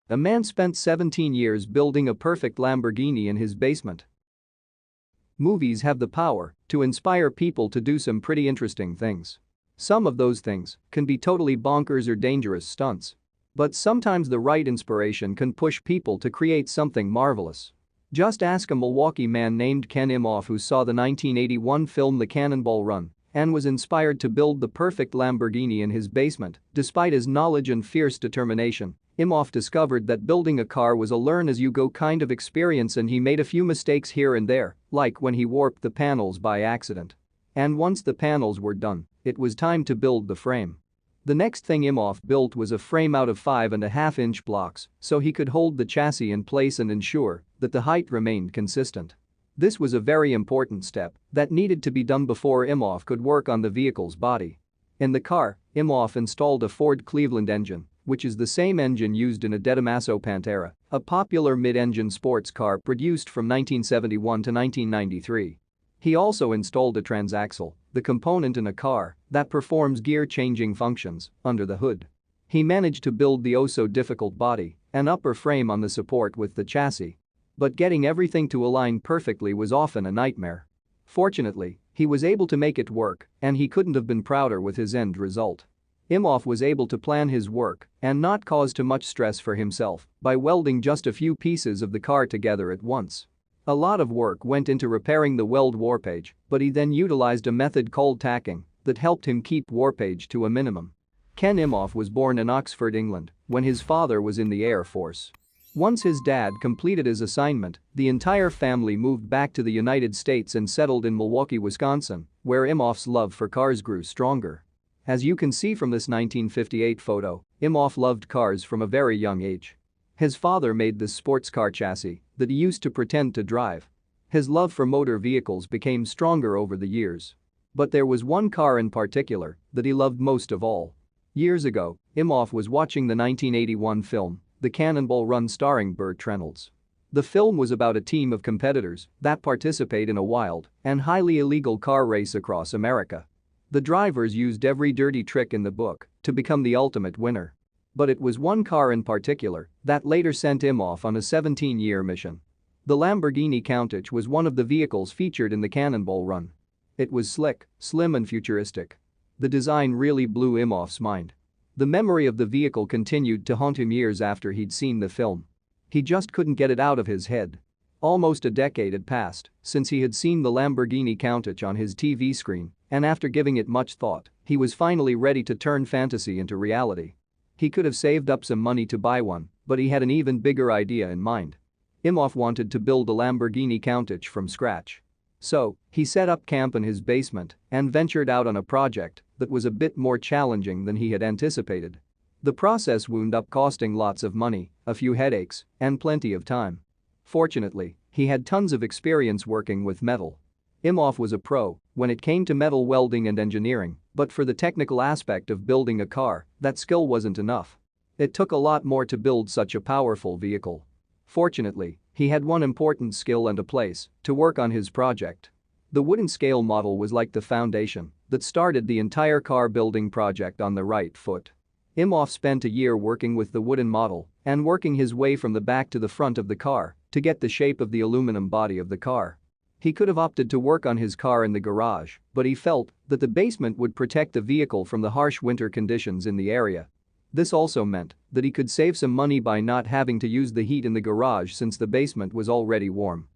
A man spent 17 years building a perfect Lamborghini in his basement. Movies have the power to inspire people to do some pretty interesting things. Some of those things can be totally bonkers or dangerous stunts. But sometimes the right inspiration can push people to create something marvelous. Just ask a Milwaukee man named Ken Imhoff who saw the 1981 film The Cannonball Run and was inspired to build the perfect Lamborghini in his basement. Despite his knowledge and fierce determination, Imhoff discovered that building a car was a learn-as-you-go kind of experience, and he made a few mistakes here and there, like when he warped the panels by accident. And once the panels were done, it was time to build the frame. The next thing Imhoff built was a frame out of 5.5-inch blocks so he could hold the chassis in place and ensure that the height remained consistent. This was a very important step that needed to be done before Imhoff could work on the vehicle's body. In the car, Imhoff installed a Ford Cleveland engine, which is the same engine used in a De Tomaso Pantera, a popular mid-engine sports car produced from 1971 to 1993. He also installed a transaxle, the component in a car that performs gear-changing functions, under the hood. He managed to build the oh-so-difficult body and upper frame on the support with the chassis. But getting everything to align perfectly was often a nightmare. Fortunately, he was able to make it work, and he couldn't have been prouder with his end result. Imhoff was able to plan his work and not cause too much stress for himself by welding just a few pieces of the car together at once. A lot of work went into repairing the weld warpage, but he then utilized a method called tacking that helped him keep warpage to a minimum. Ken Imhoff was born in Oxford, England, when his father was in the Air Force. Once his dad completed his assignment, the entire family moved back to the United States and settled in Milwaukee, Wisconsin, where Imhoff's love for cars grew stronger. As you can see from this 1958 photo, Imhoff loved cars from a very young age. His father made this sports car chassis that he used to pretend to drive. His love for motor vehicles became stronger over the years. But there was one car in particular that he loved most of all. Years ago, Imhoff was watching the 1981 film, The Cannonball Run starring Burt Reynolds. The film was about a team of competitors that participate in a wild and highly illegal car race across America. The drivers used every dirty trick in the book to become the ultimate winner. But it was one car in particular that later sent Imhoff on a 17-year mission. The Lamborghini Countach was one of the vehicles featured in the Cannonball Run. It was slick, slim and futuristic. The design really blew Imhoff's mind. The memory of the vehicle continued to haunt him years after he'd seen the film. He just couldn't get it out of his head. Almost a decade had passed since he had seen the Lamborghini Countach on his TV screen, and after giving it much thought, he was finally ready to turn fantasy into reality. He could have saved up some money to buy one, but he had an even bigger idea in mind. Imhoff wanted to build a Lamborghini Countach from scratch. So, he set up camp in his basement and ventured out on a project that was a bit more challenging than he had anticipated. The process wound up costing lots of money, a few headaches, and plenty of time. Fortunately, he had tons of experience working with metal. Imhoff was a pro when it came to metal welding and engineering, but for the technical aspect of building a car, that skill wasn't enough. It took a lot more to build such a powerful vehicle. Fortunately, he had one important skill and a place to work on his project. The wooden scale model was like the foundation that started the entire car building project on the right foot. Imhoff spent a year working with the wooden model and working his way from the back to the front of the car to get the shape of the aluminum body of the car. He could have opted to work on his car in the garage, but he felt that the basement would protect the vehicle from the harsh winter conditions in the area. This also meant that he could save some money by not having to use the heat in the garage since the basement was already warm.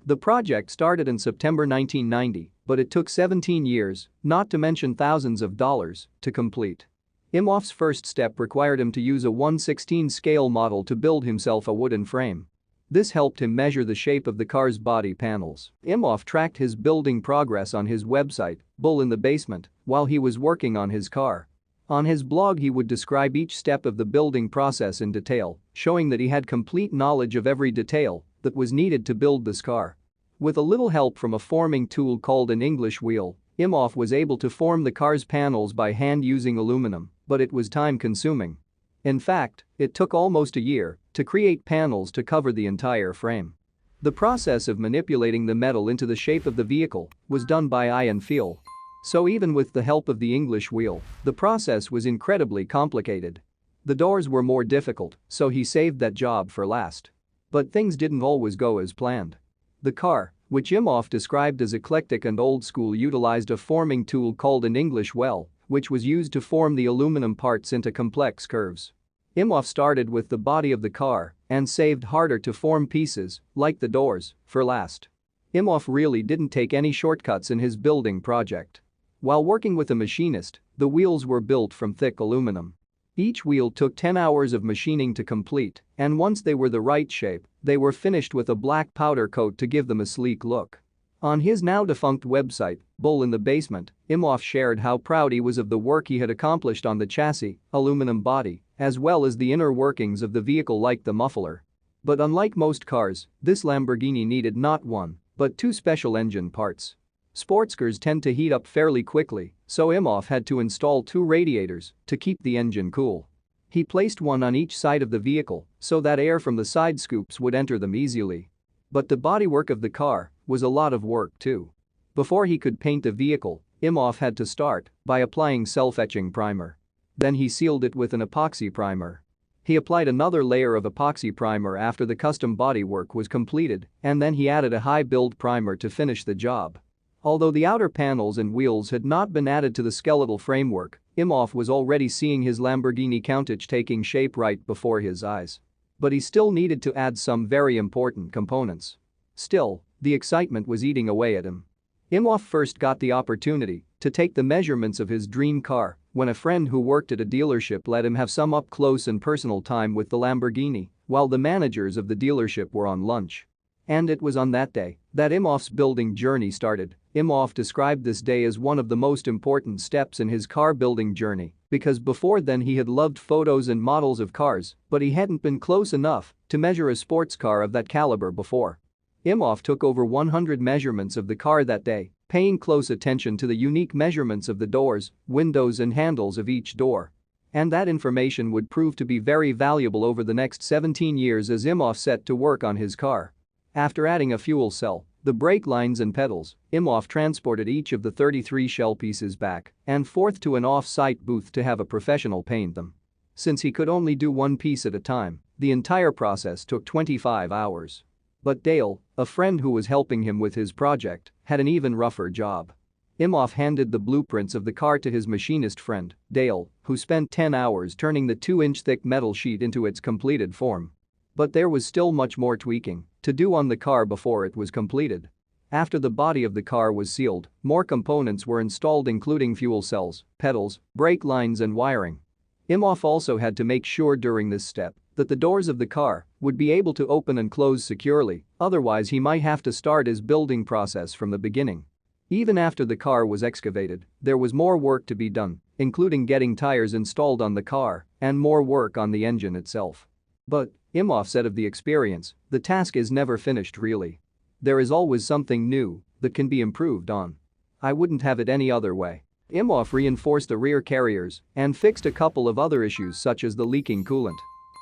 The project started in September 1990, but it took 17 years, not to mention thousands of dollars, to complete. Imhoff's first step required him to use a 1/16 scale model to build himself a wooden frame. This helped him measure the shape of the car's body panels. Imhoff tracked his building progress on his website, Bull in the Basement, while he was working on his car. On his blog he would describe each step of the building process in detail, showing that he had complete knowledge of every detail that was needed to build this car. With a little help from a forming tool called an English wheel, Imhoff was able to form the car's panels by hand using aluminum, but it was time-consuming. In fact, it took almost a year to create panels to cover the entire frame. The process of manipulating the metal into the shape of the vehicle was done by eye and feel. So even with the help of the English wheel, the process was incredibly complicated. The doors were more difficult, so he saved that job for last. But things didn't always go as planned. The car, which Imhoff described as eclectic and old school, utilized a forming tool called an English well, which was used to form the aluminum parts into complex curves. Imhoff started with the body of the car and saved harder to form pieces, like the doors, for last. Imhoff really didn't take any shortcuts in his building project. While working with a machinist, the wheels were built from thick aluminum. Each wheel took 10 hours of machining to complete, and once they were the right shape, they were finished with a black powder coat to give them a sleek look. On his now-defunct website, Bull in the Basement, Imhoff shared how proud he was of the work he had accomplished on the chassis, aluminum body, as well as the inner workings of the vehicle like the muffler. But unlike most cars, this Lamborghini needed not one, but two special engine parts. Sports cars tend to heat up fairly quickly, so Imhoff had to install two radiators to keep the engine cool. He placed one on each side of the vehicle so that air from the side scoops would enter them easily. But the bodywork of the car was a lot of work too. Before he could paint the vehicle, Imhoff had to start by applying self-etching primer. Then he sealed it with an epoxy primer. He applied another layer of epoxy primer after the custom bodywork was completed, and then he added a high-build primer to finish the job. Although the outer panels and wheels had not been added to the skeletal framework, Imhoff was already seeing his Lamborghini Countach taking shape right before his eyes. But he still needed to add some very important components. Still, the excitement was eating away at him. Imhoff first got the opportunity to take the measurements of his dream car when a friend who worked at a dealership let him have some up-close and personal time with the Lamborghini while the managers of the dealership were on lunch. And it was on that day that Imhoff's building journey started. Imhoff described this day as one of the most important steps in his car building journey because before then he had loved photos and models of cars, but he hadn't been close enough to measure a sports car of that caliber before. Imhoff took over 100 measurements of the car that day, paying close attention to the unique measurements of the doors, windows and handles of each door. And that information would prove to be very valuable over the next 17 years as Imhoff set to work on his car. After adding a fuel cell, the brake lines and pedals, Imhoff transported each of the 33 shell pieces back and forth to an off-site booth to have a professional paint them. Since he could only do one piece at a time, the entire process took 25 hours. But Dale, a friend who was helping him with his project, had an even rougher job. Imhoff handed the blueprints of the car to his machinist friend, Dale, who spent 10 hours turning the 2-inch thick metal sheet into its completed form. But there was still much more tweaking to do on the car before it was completed. After the body of the car was sealed, more components were installed including fuel cells, pedals, brake lines and wiring. Imhoff also had to make sure during this step that the doors of the car would be able to open and close securely, otherwise he might have to start his building process from the beginning. Even after the car was excavated, there was more work to be done, including getting tires installed on the car and more work on the engine itself. But, Imhoff said of the experience, the task is never finished really. There is always something new that can be improved on. I wouldn't have it any other way. Imhoff reinforced the rear carriers and fixed a couple of other issues such as the leaking coolant.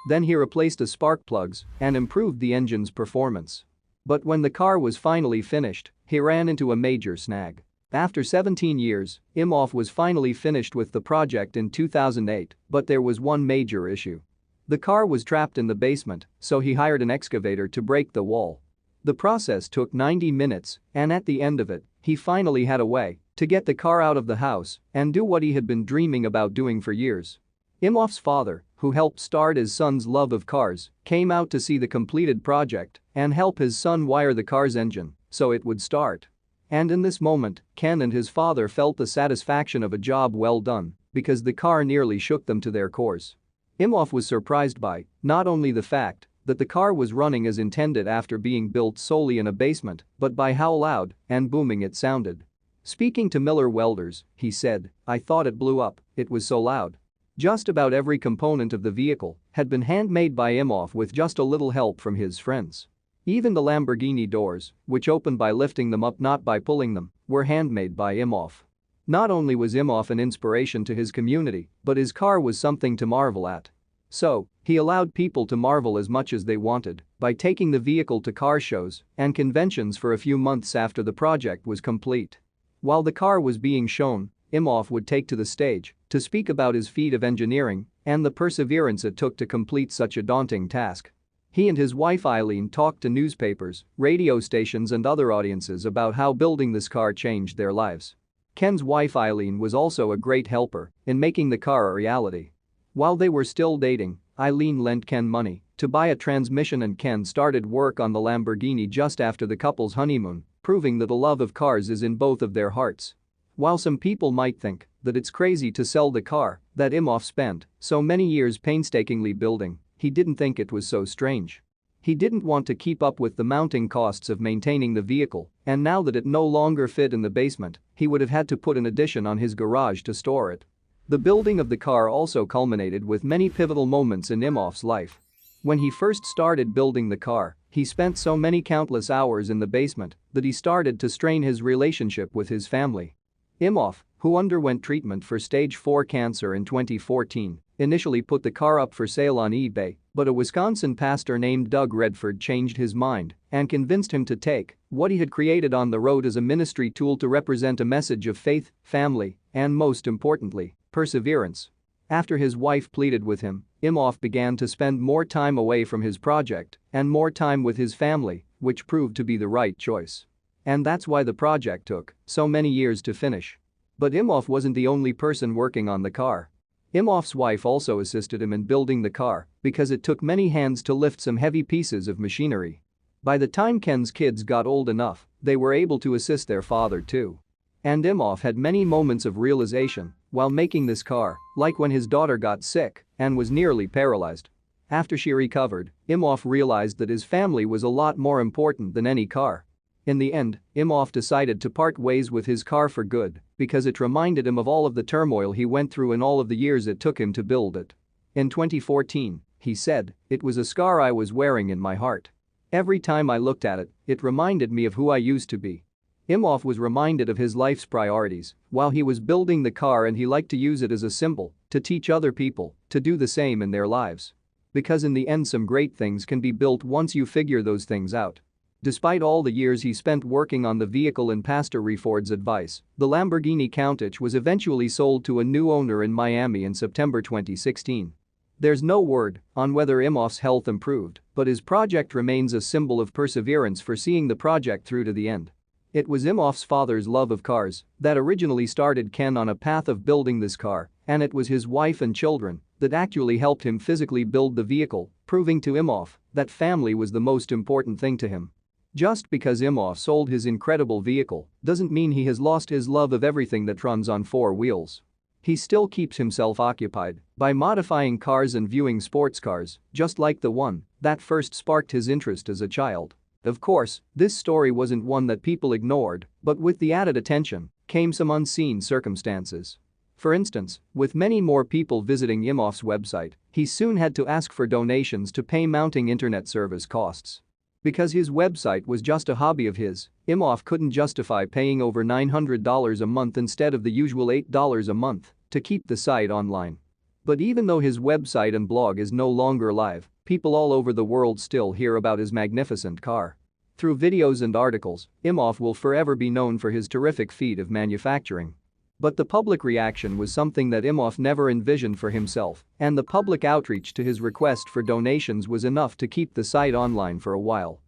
Then he replaced the spark plugs and improved the engine's performance. But when the car was finally finished, he ran into a major snag. After 17 years, Imhoff was finally finished with the project in 2008, but there was one major issue. The car was trapped in the basement, so he hired an excavator to break the wall. The process took 90 minutes, and at the end of it, he finally had a way to get the car out of the house and do what he had been dreaming about doing for years. Imhoff's father, who helped start his son's love of cars, came out to see the completed project and help his son wire the car's engine so it would start. And in this moment, Ken and his father felt the satisfaction of a job well done because the car nearly shook them to their cores. Imhoff was surprised by not only the fact that the car was running as intended after being built solely in a basement, but by how loud and booming it sounded. Speaking to Miller Welders, he said, "I thought it blew up, it was so loud." Just about every component of the vehicle had been handmade by Imhoff with just a little help from his friends. Even the Lamborghini doors, which opened by lifting them up not by pulling them, were handmade by Imhoff. Not only was Imhoff an inspiration to his community, but his car was something to marvel at. So, he allowed people to marvel as much as they wanted by taking the vehicle to car shows and conventions for a few months after the project was complete. While the car was being shown, Imhoff would take to the stage to speak about his feat of engineering and the perseverance it took to complete such a daunting task. He and his wife Eileen talked to newspapers, radio stations and other audiences about how building this car changed their lives. Ken's wife Eileen was also a great helper in making the car a reality. While they were still dating, Eileen lent Ken money to buy a transmission and Ken started work on the Lamborghini just after the couple's honeymoon, proving that the love of cars is in both of their hearts. While some people might think that it's crazy to sell the car that Imhoff spent so many years painstakingly building, he didn't think it was so strange. He didn't want to keep up with the mounting costs of maintaining the vehicle, and now that it no longer fit in the basement, he would have had to put an addition on his garage to store it. The building of the car also culminated with many pivotal moments in Imhoff's life. When he first started building the car, he spent so many countless hours in the basement that he started to strain his relationship with his family. Imhoff, who underwent treatment for stage 4 cancer in 2014, initially put the car up for sale on eBay, but a Wisconsin pastor named Doug Redford changed his mind and convinced him to take what he had created on the road as a ministry tool to represent a message of faith, family, and most importantly, perseverance. After his wife pleaded with him, Imhoff began to spend more time away from his project and more time with his family, which proved to be the right choice. And that's why the project took so many years to finish. But Imhoff wasn't the only person working on the car. Imhoff's wife also assisted him in building the car because it took many hands to lift some heavy pieces of machinery. By the time Ken's kids got old enough, they were able to assist their father too. And Imhoff had many moments of realization while making this car, like when his daughter got sick and was nearly paralyzed. After she recovered, Imhoff realized that his family was a lot more important than any car. In the end, Imhoff decided to part ways with his car for good because it reminded him of all of the turmoil he went through in all of the years it took him to build it. In 2014, he said, "It was a scar I was wearing in my heart. Every time I looked at it, it reminded me of who I used to be." Imhoff was reminded of his life's priorities while he was building the car, and he liked to use it as a symbol to teach other people to do the same in their lives. Because in the end, some great things can be built once you figure those things out. Despite all the years he spent working on the vehicle and Pastor Reford's advice, the Lamborghini Countach was eventually sold to a new owner in Miami in September 2016. There's no word on whether Imhoff's health improved, but his project remains a symbol of perseverance for seeing the project through to the end. It was Imhoff's father's love of cars that originally started Ken on a path of building this car, and it was his wife and children that actually helped him physically build the vehicle, proving to Imhoff that family was the most important thing to him. Just because Imhoff sold his incredible vehicle doesn't mean he has lost his love of everything that runs on four wheels. He still keeps himself occupied by modifying cars and viewing sports cars, just like the one that first sparked his interest as a child. Of course, this story wasn't one that people ignored, but with the added attention came some unseen circumstances. For instance, with many more people visiting Imhoff's website, he soon had to ask for donations to pay mounting internet service costs. Because his website was just a hobby of his, Imhoff couldn't justify paying over $900 a month instead of the usual $8 a month to keep the site online. But even though his website and blog is no longer live, people all over the world still hear about his magnificent car. Through videos and articles, Imhoff will forever be known for his terrific feat of manufacturing. But the public reaction was something that Imhoff never envisioned for himself, and the public outreach to his request for donations was enough to keep the site online for a while.